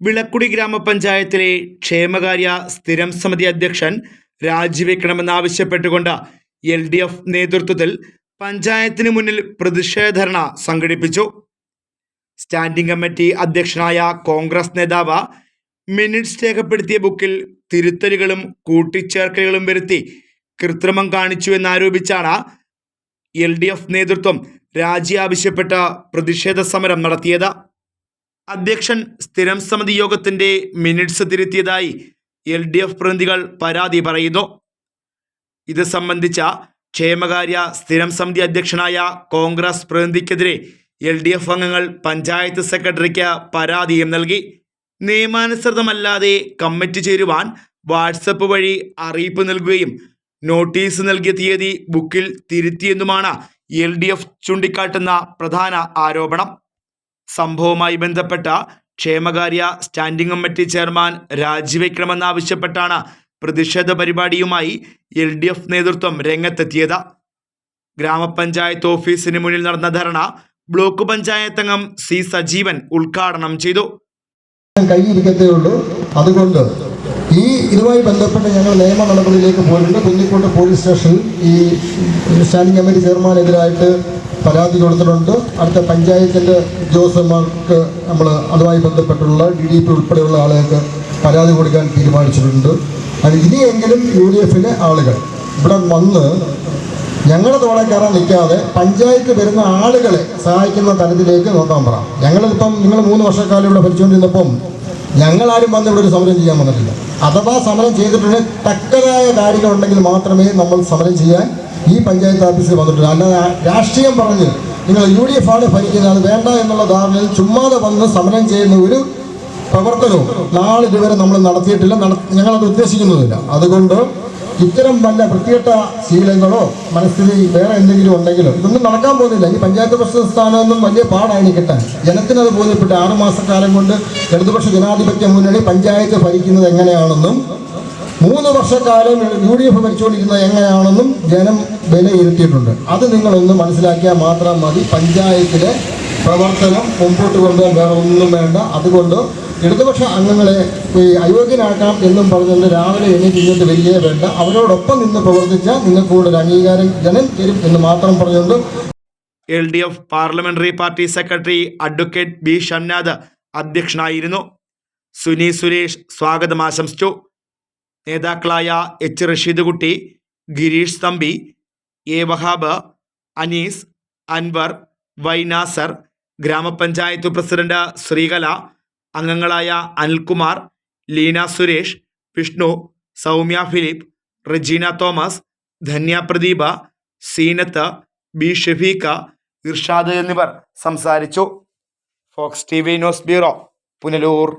വിളക്കുടി ഗ്രാമപഞ്ചായത്തിലെ ക്ഷേമകാര്യ സ്ഥിരം സമിതി അധ്യക്ഷൻ രാജിവെക്കണമെന്നാവശ്യപ്പെട്ടുകൊണ്ട് LDF നേതൃത്വത്തിൽ പഞ്ചായത്തിന് മുന്നിൽ പ്രതിഷേധ ധർണ സംഘടിപ്പിച്ചു. സ്റ്റാൻഡിംഗ് കമ്മിറ്റി അധ്യക്ഷനായ കോൺഗ്രസ് നേതാവ് മിനിറ്റ്സ് രേഖപ്പെടുത്തിയ ബുക്കിൽ തിരുത്തലുകളും കൂട്ടിച്ചേർക്കലുകളും വരുത്തി കൃത്രിമം കാണിച്ചുവെന്നാരോപിച്ചാണ് LDF നേതൃത്വം രാജി ആവശ്യപ്പെട്ട പ്രതിഷേധ സമരം നടത്തിയത്. അധ്യക്ഷൻ സ്ഥിരം സമിതി യോഗത്തിന്റെ മിനിറ്റ്സ് തിരുത്തിയതായി LDF പ്രതിനിധികൾ പരാതി പറയുന്നു. ഇത് സംബന്ധിച്ച ക്ഷേമകാര്യ സ്ഥിരം സമിതി അധ്യക്ഷനായ കോൺഗ്രസ് പ്രതിനിധിക്കെതിരെ LDF അംഗങ്ങൾ പഞ്ചായത്ത് സെക്രട്ടറിക്ക് പരാതിയും നൽകി. നിയമാനുസൃതമല്ലാതെ കമ്മിറ്റി ചേരുവാൻ വാട്സപ്പ് വഴി അറിയിപ്പ് നൽകുകയും നോട്ടീസ് നൽകിയ തീയതി ബുക്കിൽ തിരുത്തിയെന്നുമാണ് LDF ചൂണ്ടിക്കാട്ടുന്ന പ്രധാന ആരോപണം. സംഭവവുമായി ബന്ധപ്പെട്ട ക്ഷേമകാര്യ സ്റ്റാൻഡിംഗ് കമ്മിറ്റി ചെയർമാൻ രാജിവെക്കണമെന്നാവശ്യപ്പെട്ടാണ് പ്രതിഷേധ പരിപാടിയുമായി LDF നേതൃത്വം രംഗത്തെത്തിയത്. ഗ്രാമപഞ്ചായത്ത് ഓഫീസിന് മുന്നിൽ നടന്ന ധർണ ബ്ലോക്ക് പഞ്ചായത്ത് അംഗം C. സജീവൻ ഉദ്ഘാടനം ചെയ്തു. കൈയിരിക്കത്തേയുള്ളൂ. അതുകൊണ്ട് ഇതുമായി ബന്ധപ്പെട്ട് ഞങ്ങൾ നിയമ നടപടിയിലേക്ക് പോയിട്ടുണ്ട്. കുന്നിക്കോട്ട് പോലീസ് സ്റ്റേഷനിൽ ഈ സ്റ്റാൻഡിംഗ് കമ്മിറ്റി ചെയർമാനെതിരായിട്ട് പരാതി കൊടുത്തിട്ടുണ്ട്. അടുത്ത പഞ്ചായത്തിൻ്റെ ഉദ്യോഗസ്ഥന്മാർക്ക് നമ്മൾ അതുമായി ബന്ധപ്പെട്ടുള്ള DDP ഉൾപ്പെടെയുള്ള ആളുകൾക്ക് പരാതി കൊടുക്കാൻ തീരുമാനിച്ചിട്ടുണ്ട്. ഇനിയെങ്കിലും UDF ആളുകൾ ഇവിടെ വന്ന് ഞങ്ങളുടെ തോളെ കയറാൻ നിൽക്കാതെ പഞ്ചായത്ത് വരുന്ന ആളുകളെ സഹായിക്കുന്ന തലത്തിലേക്ക് നോക്കാൻ പറ. ഞങ്ങളിപ്പം നിങ്ങൾ 3 വർഷക്കാലം ഇവിടെ ഭരിച്ചുകൊണ്ടിരുന്നപ്പം ഞങ്ങളാരും വന്ന് ഇവിടെ ഒരു സമരം ചെയ്യാൻ വന്നിട്ടില്ല. അഥവാ സമരം ചെയ്തിട്ടുണ്ടെങ്കിൽ തക്കതായ കാര്യങ്ങളുണ്ടെങ്കിൽ മാത്രമേ നമ്മൾ സമരം ചെയ്യാൻ ഈ പഞ്ചായത്ത് ഓഫീസിൽ വന്നിട്ടുള്ളൂ. അല്ലാതെ രാഷ്ട്രീയം പറഞ്ഞ് നിങ്ങൾ UDF ആണ് ഭരിക്കുന്നത്, അത് വേണ്ട എന്നുള്ള ധാരണയിൽ ചുമ്മാതെ വന്ന് സമരം ചെയ്യുന്ന ഒരു പ്രവർത്തനവും നാളിതുവരെ നമ്മൾ നടത്തിയിട്ടില്ല, ഞങ്ങളത് ഉദ്ദേശിക്കുന്നതില്ല. അതുകൊണ്ട് ഇത്തരം വല്ല വൃത്തികെട്ട ശീലങ്ങളോ മനസ്ഥിതി വേറെ എന്തെങ്കിലും ഉണ്ടെങ്കിലോ ഇതൊന്നും നടക്കാൻ പോകുന്നില്ല. ഈ പഞ്ചായത്ത് പ്രസിഡന്റ് സ്ഥാനമൊന്നും വലിയ പാടായി കിട്ടാൻ. ജനത്തിനത് ബോധ്യപ്പെട്ട് 6 മാസക്കാലം കൊണ്ട് ഇടതുപക്ഷ ജനാധിപത്യ മുന്നണി പഞ്ചായത്ത് ഭരിക്കുന്നത് എങ്ങനെയാണെന്നും 3 വർഷക്കാലം UDF ഭരിച്ചുകൊണ്ടിരുന്നത് എങ്ങനെയാണെന്നും ജനം വിലയിരുത്തിയിട്ടുണ്ട്. അത് നിങ്ങളൊന്ന് മനസ്സിലാക്കിയാൽ മാത്രം മതി. പഞ്ചായത്തിലെ പ്രവർത്തനം മുമ്പോട്ട് കൊണ്ടുപോകാൻ വേറെ ഒന്നും വേണ്ട. അതുകൊണ്ട് ഇടതുപക്ഷ അംഗങ്ങളെ അയോഗ്യനാക്കാം എന്നും പറഞ്ഞുകൊണ്ട് രാവിലെ എണീറ്റ് വലിയ വേണ്ട. അവരോടൊപ്പം നിന്ന് പ്രവർത്തിച്ചാൽ നിങ്ങൾക്ക് കൂടെ ഒരു അംഗീകാരം ജനം തരും എന്ന് മാത്രം പറഞ്ഞുകൊണ്ട് LDF parliamentary party secretary advocate B. Shamnad അധ്യക്ഷനായിരുന്നു. സുനി സുരേഷ് സ്വാഗതം ആശംസിച്ചു. നേതാക്കളായ H. റഷീദ് കുട്ടി, ഗിരീഷ് തമ്പി, A. വഹാബ്, അനീസ്, അൻവർ, Y. നാസർ, ഗ്രാമപഞ്ചായത്ത് പ്രസിഡന്റ് ശ്രീകല, അംഗങ്ങളായ Anilkumar, Leena Suresh, Vishnu, Soumya Philip, Regina Thomas, Dhanya Pradeepa, Seenath, B. Shafeekha, Irshad എന്നിവർ സംസാരിച്ചു. Fox TV news bureau, Punalur.